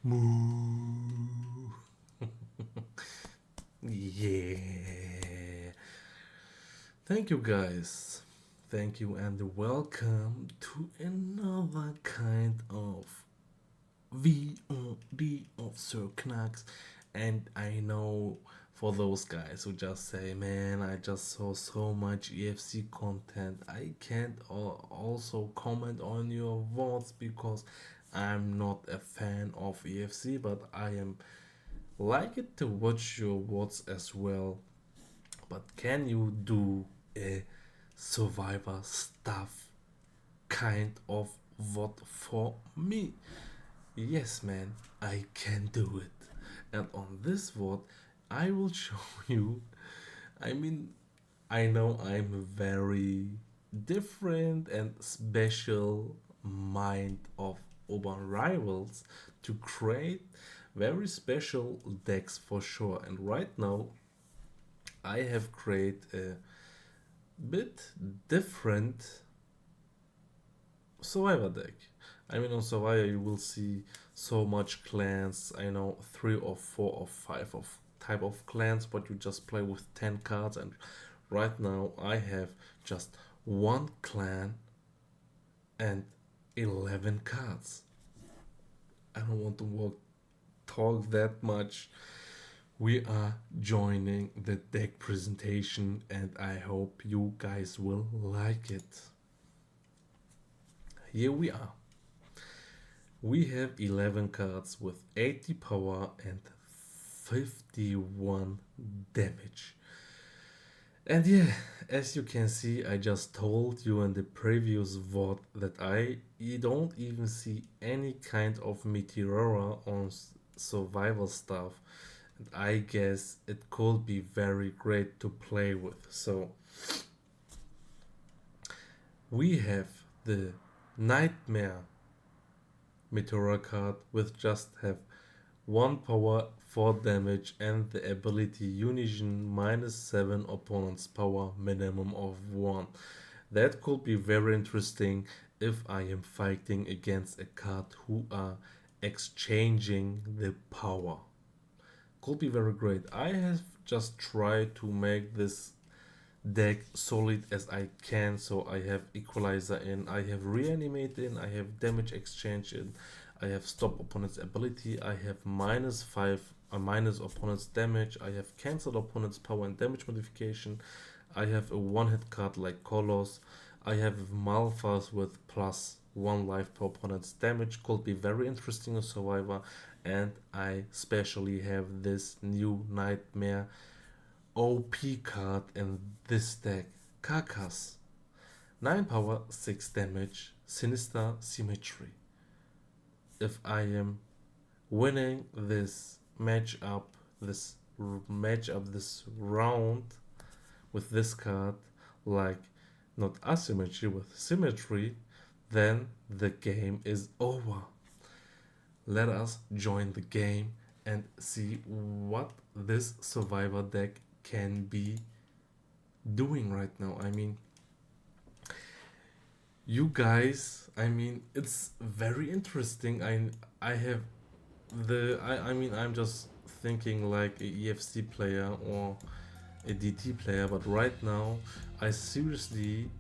Moo. Yeah. Thank you, guys. Thank you, and welcome to another kind of VOD of Sir Knacks. And I know for those guys who just say, man, I just saw so much EFC content, I can't also comment on your votes because I'm not a fan of EFC, but I am like it to watch your votes as well. But can you do a survivor stuff kind of vote for me? Yes, man, I can do it. And on this vote, I will show you. I mean, I know I'm a very different and special mind of urban rivals to create very special decks for sure. And right now, I have created a bit different Survivor deck. I mean, on Survivor, you will see so much clans. I know three or four or five of type of clans, but you just play with 10 cards. And right now, I have just one clan and 11 cards. I don't want to talk that much. We are joining the deck presentation, and I hope you guys will like it. Here we are. We have 11 cards with 80 power and 51 damage. And yeah, as you can see, I just told you in the previous VOD that I don't even see any kind of Meteora on survival stuff. And I guess it could be very great to play with. So we have the Nightmare Meteora card with just have 1 power, 4 damage, and the ability Unison -7 opponent's power, minimum of 1. That could be very interesting if I am fighting against a card who are exchanging the power. Could be very great. I have just tried to make this deck solid as I can. So I have equalizer in, I have reanimate in, I have damage exchange in, I have stop opponent's ability, I have -5 minus opponent's damage, I have cancel opponent's power and damage modification, I have a one hit card like Kolos, I have Malphas with +1 life per opponent's damage, could be very interesting a survivor, and I especially have this new nightmare OP card in this deck, Karkass. 9 power, 6 damage, Sinister Symmetry. If I am winning this matchup, this round with this card, like not asymmetry with symmetry, then the game is over. Let us join the game and see what this survivor deck can be doing right now. I mean, you guys, I mean, it's very interesting. I have I mean, I'm just thinking like a EFC player or a DT player, but right now I seriously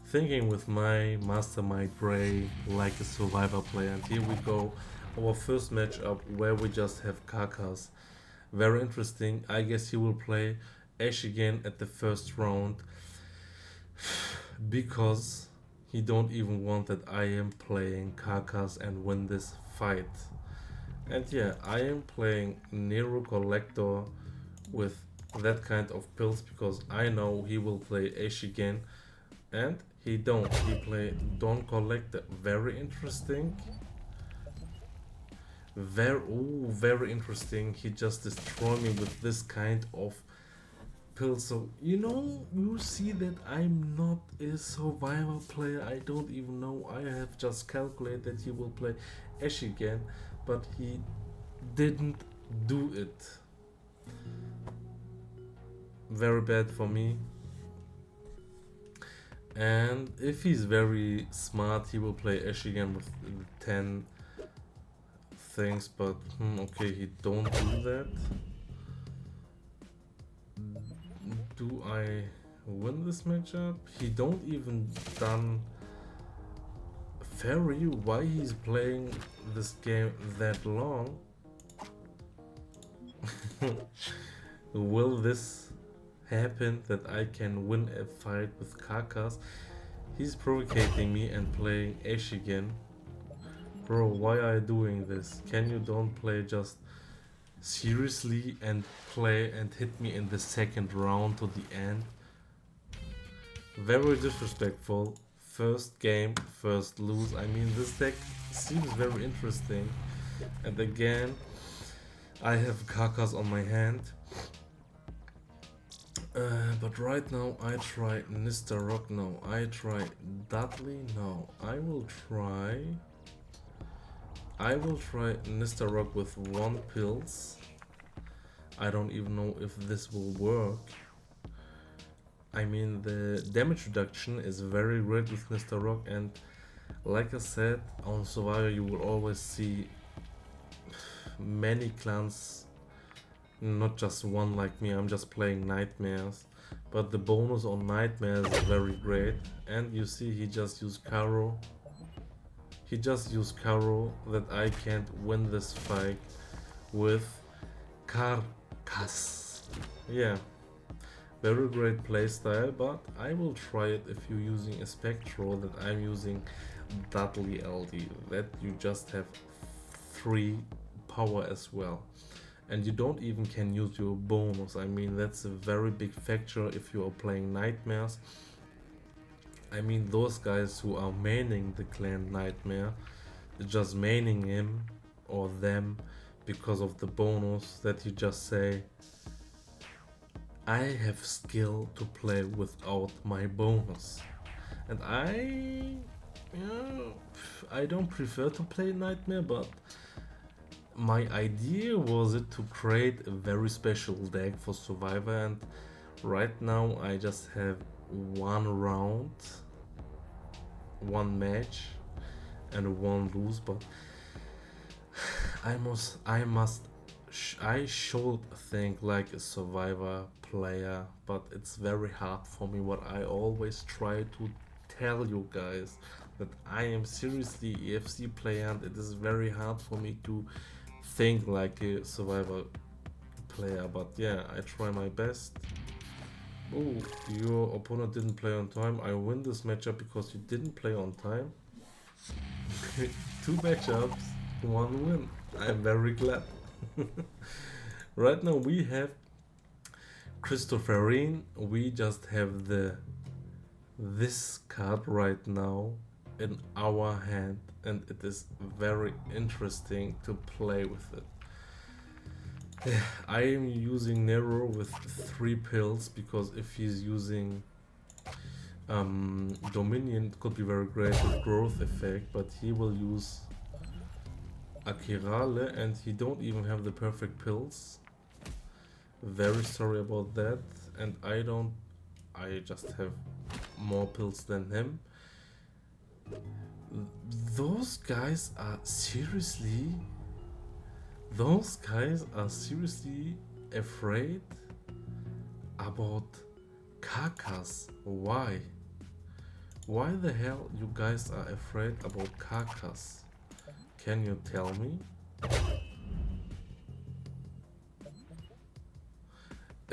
thinking with my mastermind brain like a survivor player. And here we go, our first matchup where we just have Karkass. Very interesting. I guess he will play Ash again at the first round because he don't even want that I am playing Karkass and win this fight. And yeah, I am playing Nero Collector with that kind of pills because I know he will play Ash again, and he don't. He play Don Collector. Very interesting. Very interesting. He just destroyed me with this kind of pill. So you see that I'm not a survivor player. I don't even know. I have just calculated he will play Ash again, but he didn't do it. Very bad for me. And if he's very smart, he will play Ash again with the 10 things, but okay, he don't do that. Do I win this matchup? He don't even done fairy. Why he's playing this game that long? Will this happen that I can win a fight with Karkass? He's provoking me and playing Ash again. Bro, why are you doing this? Can you don't play just seriously and play and hit me in the second round to the end? Very disrespectful. First game, first lose. I mean, this deck seems very interesting. And again, I have Karkass on my hand. But right now I try Mr. Rock, no. I try Dudley, no. I will try Mr. Rock with 1 pills. I don't even know if this will work. I mean, the damage reduction is very great with Mr. Rock, and like I said, on Survivor you will always see many clans, not just one like me. I'm just playing Nightmares, but the bonus on Nightmares is very great. And you see, he just used Karo. He just used Karo that I can't win this fight with Karkass. Yeah, very great playstyle, but I will try it if you're using a Spectral that I'm using Dudley LD, that you just have 3 power as well. And you don't even can use your bonus. I mean, that's a very big factor if you are playing Nightmares. I mean, those guys who are maining the clan Nightmare, just maining him or them because of the bonus that you just say, I have skill to play without my bonus. And I don't prefer to play Nightmare, but my idea was it to create a very special deck for Survivor, and right now I just have 1 round, 1 match and 1 lose, but I should think like a Survivor player, but it's very hard for me. What I always try to tell you guys, that I am seriously EFC player, and it is very hard for me to think like a Survivor player. But yeah, I try my best. Oh, your opponent didn't play on time. I win this matchup because you didn't play on time. 2 matchups, 1 win. I'm very glad. Right now we have Chiropterine. We just have this card right now in our hand, and it is very interesting to play with it. I am using Nero with 3 pills, because if he's using Dominion, it could be very great with growth effect, but he will use Akirale and he don't even have the perfect pills. Very sorry about that, and I just have more pills than him. Those guys are seriously afraid about Karkass. Why? Why the hell you guys are afraid about Karkass? Can you tell me?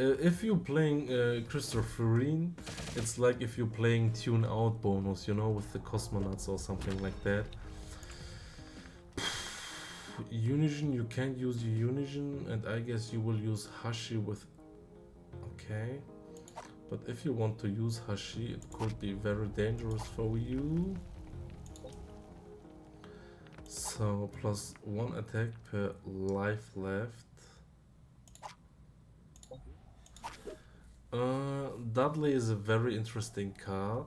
If you're playing Chiropterine, it's like if you're playing Tune Out bonus, you know, with the Cosmonauts or something like that. Unison, you can't use your Unison, and I guess you will use Hashi with... Okay. But if you want to use Hashi, it could be very dangerous for you. So, +1 attack per life left. Dudley is a very interesting card.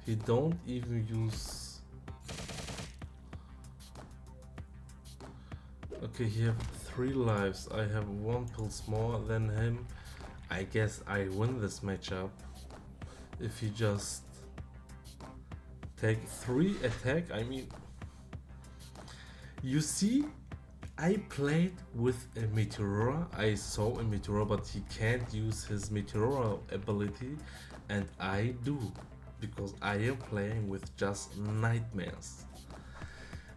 He don't even use... Okay, he have 3 lives. I have 1 pills more than him. I guess I win this matchup if he just take 3 attack. I mean, you see, I played with a Meteora. I saw a Meteora, but he can't use his Meteora ability, and I do, because I am playing with just nightmares.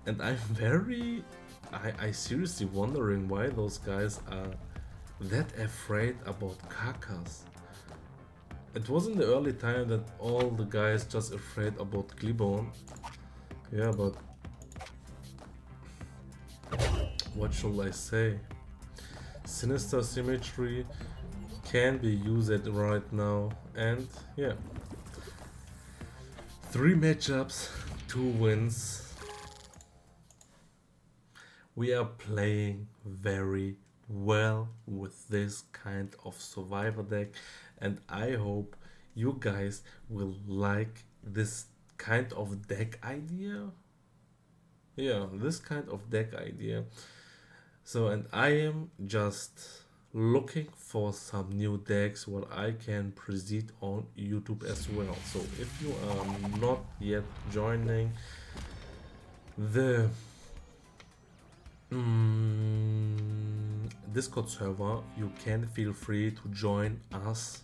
And I'm very, I seriously wondering why those guys are that afraid about Karkass. It was in the early time that all the guys just afraid about Glibone. Yeah, but what should I say? Sinister Symmetry can be used right now, and yeah. 3 matchups, 2 wins. We are playing very well with this kind of survivor deck, and I hope you guys will like this kind of deck idea. Yeah, this kind of deck idea. So, and I am just looking for some new decks what I can present on YouTube as well. So if you are not yet joining the Discord server, you can feel free to join us.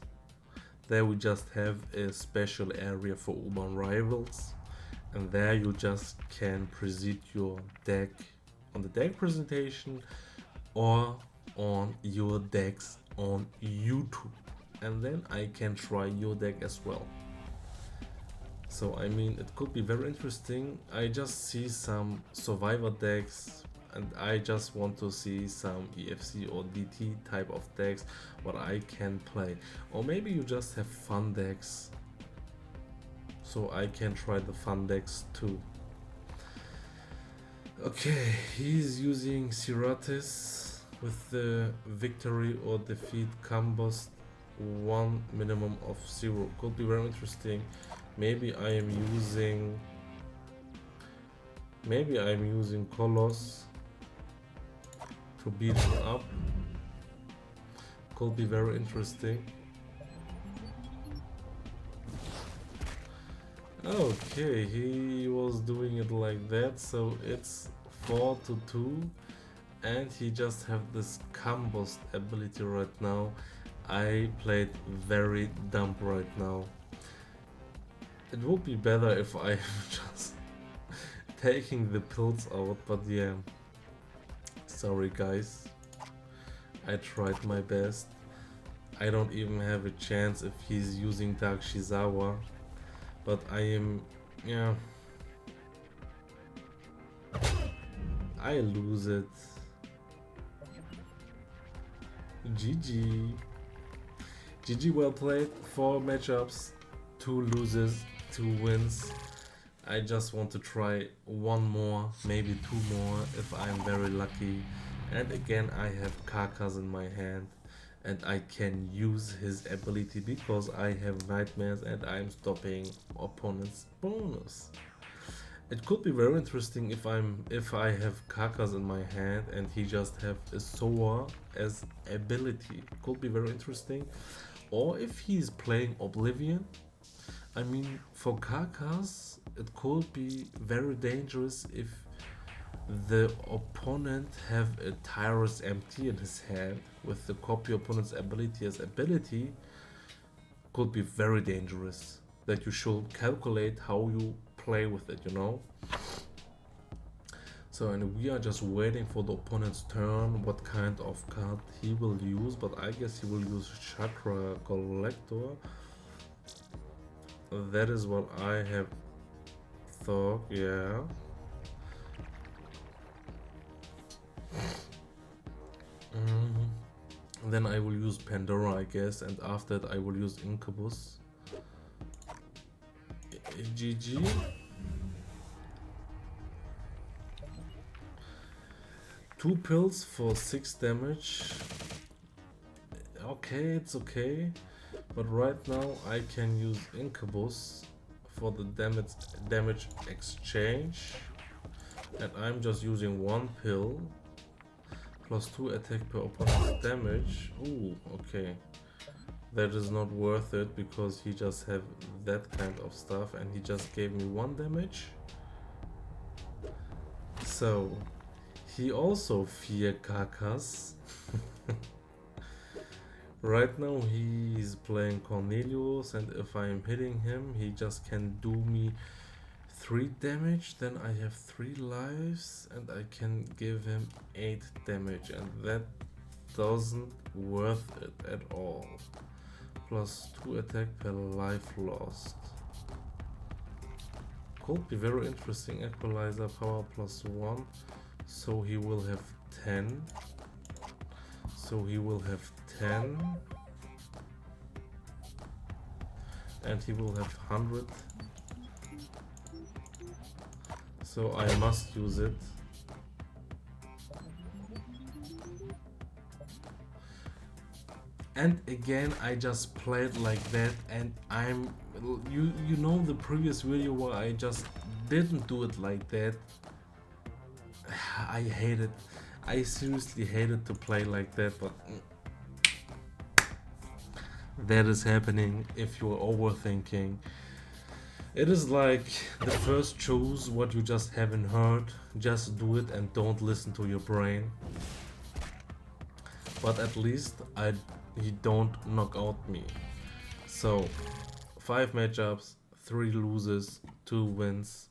There we just have a special area for Urban Rivals, and there you just can present your deck on the deck presentation or on your decks on YouTube, and then I can try your deck as well. So I mean, it could be very interesting. I just see some survivor decks, and I just want to see some EFC or DT type of decks what I can play. Or maybe you just have fun decks, so I can try the fun decks too. Okay, he's using Siratis with the victory or defeat combust 1 minimum of 0. Could be very interesting. Maybe I'm using Colossus to beat him up. Could be very interesting. Okay, he was doing it like that, so it's 4-2, and he just have this combust ability right now. I played very dumb right now. It would be better if I just taking the pills out, but yeah, sorry guys, I tried my best. I don't even have a chance if he's using Dark Shizawa, but I am, yeah, I lose it. GG. GG, well played. 4 matchups, 2 losses, 2 wins. I just want to try 1 more, maybe 2 more if I'm very lucky. And again, I have Karkass in my hand, and I can use his ability because I have nightmares and I'm stopping opponent's bonus. It could be very interesting if I have Karkass in my hand and he just have a Soa as ability. It could be very interesting. Or if he's playing Oblivion. I mean, for Karkass, it could be very dangerous if the opponent have a Tyrus MT in his hand with the copy opponent's ability as ability. Could be very dangerous. That you should calculate how you play with it, you know. So, and we are just waiting for the opponent's turn, what kind of card he will use, but I guess he will use Chakra Collector. That is what I have thought, yeah. Then I will use Pandora, I guess, and after that I will use Incubus. GG. Two pills for 6 damage. Okay, it's okay. But right now I can use Incubus for the damage exchange. And I'm just using 1 pill. Plus 2 attack per opponent's damage. Ooh, okay. That is not worth it because he just have that kind of stuff and he just gave me 1 damage. So he also fear Karkass. Right now he's playing Cornelius, and if I'm hitting him he just can do me 3 damage, then I have 3 lives and I can give him 8 damage, and that doesn't worth it at all. Plus 2 attack per life lost. Could be very interesting. Equalizer power plus 1, so he will have 10. So he will have 10. And he will have 100. So I must use it. And again, I just played like that, and you know the previous video where I just didn't do it like that. I hate it. I seriously hated to play like that, but that is happening if you're overthinking. It is like the first choose what you just haven't heard. Just do it and don't listen to your brain. But at least he don't knock out me. So 5 matchups, 3 loses, 2 wins,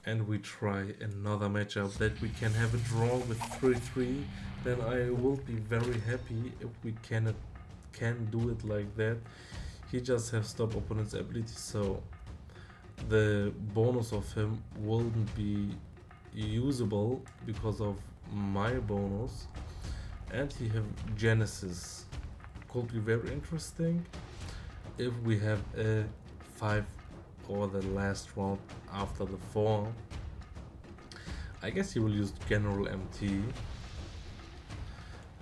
and we try another matchup that we can have a draw with 3-3. Then I will be very happy if we can do it like that. He just has stop opponent's ability, so the bonus of him wouldn't be usable because of my bonus. And he have Genesis. Could be very interesting if we have a 5 or the last round after the 4. I guess he will use General MT.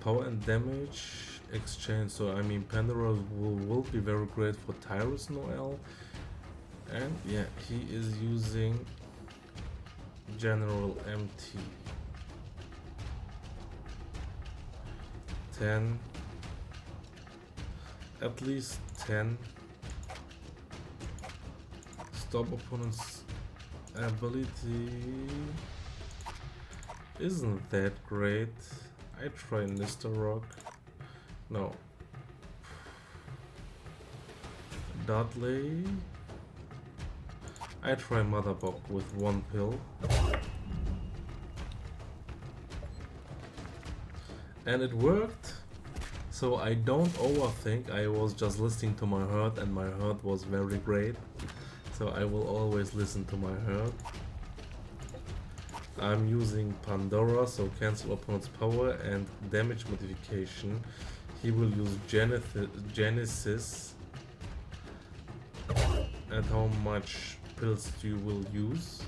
Power and damage exchange, so I mean Pandora will be very great for Tyrus Noel. And yeah, he is using General MT. 10, at least 10. Stop opponent's ability isn't that great. I try Mr. Rock. No. Dudley. I try Mother Bog with 1 pill. And it worked. So I don't overthink. I was just listening to my heart, and my heart was very great. So I will always listen to my heart. I'm using Pandora, so cancel opponent's power and damage modification. He will use Genesis. And how much pills you will use?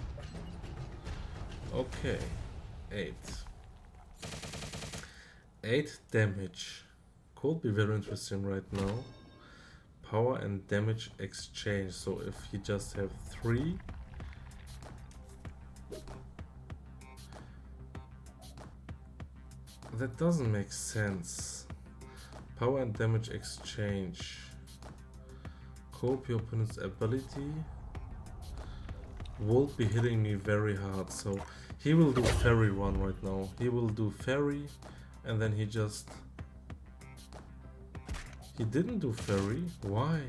Okay, 8. 8 damage. Could be very interesting right now. Power and damage exchange. So if you just have 3, that doesn't make sense. Power and damage exchange. Cope your opponent's ability will be hitting me very hard. So he will do fairy run right now. He will do fairy, and then he didn't do fairy. Why?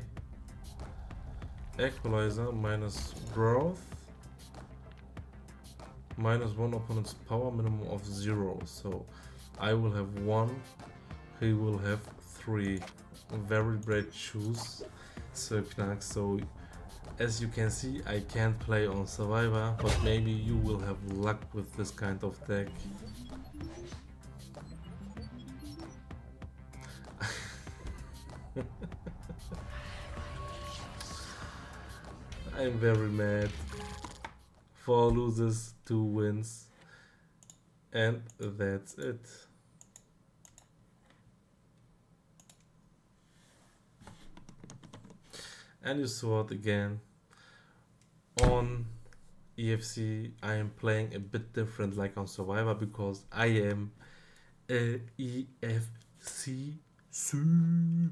Equalizer minus growth. Minus 1 opponent's power, minimum of 0. So I will have 1. He will have 3. Very great choose. So Knark. So as you can see, I can't play on Survivor, but maybe you will have luck with this kind of deck. I'm very mad. 4 loses, 2 wins, and that's it. And you saw it again. On EFC, I am playing a bit different like on Survivor because I am a EFC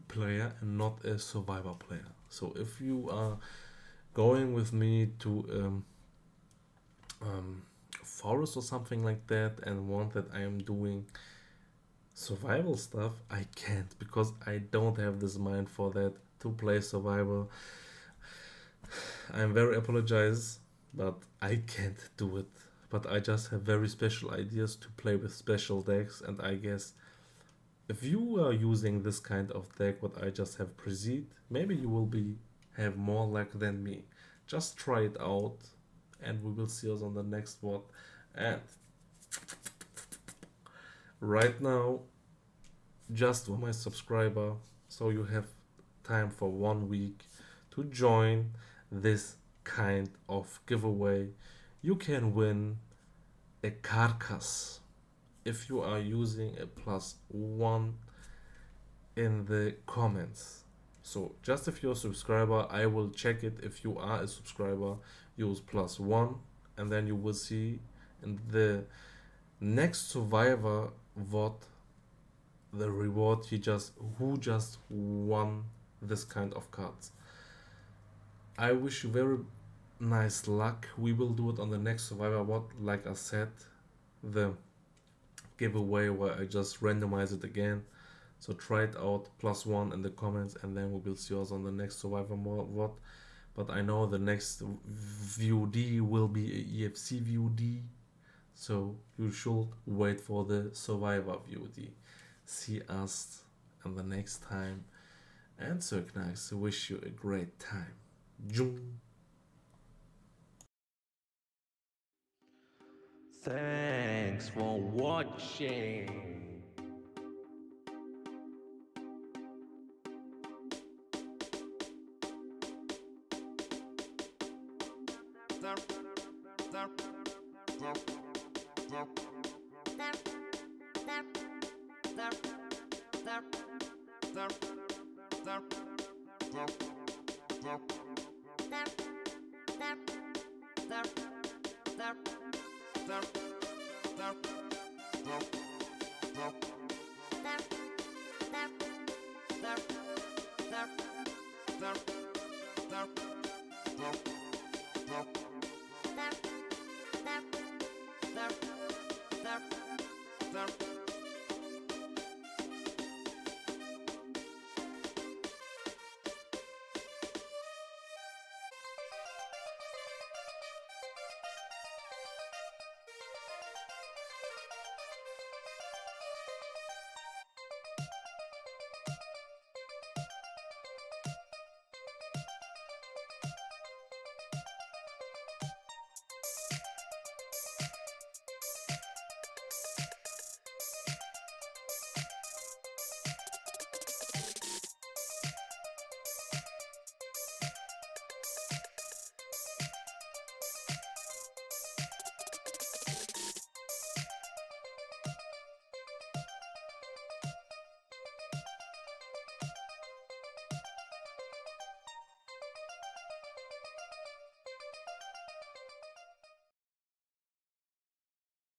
player and not a survivor player. So if you are going with me to um, forest or something like that and want that I am doing survival stuff, I can't because I don't have this mind for that to play survival. I'm very apologize, but I can't do it. But I just have very special ideas to play with special decks, and I guess if you are using this kind of deck, what I just have presented, maybe you will be have more luck than me. Just try it out, and we will see us on the next one. And right now, just for my subscriber, so you have time for 1 week to join this kind of giveaway. You can win a Karkass if you are using a +1 in the comments. So just if you're a subscriber, I will check it. If you are a subscriber, use +1, and then you will see in the next survivor what the reward who just won this kind of cards. I wish you very nice luck. We will do it on the next survivor what, like I said, the giveaway where I just randomize it again. So try it out, +1 in the comments, and then we will see us on the next survivor what. But I know the next VOD will be a EFC VOD, so you should wait for the survivor VOD. See us on the next time, and Circnax wish you a great time. Jung. Thanks for watching.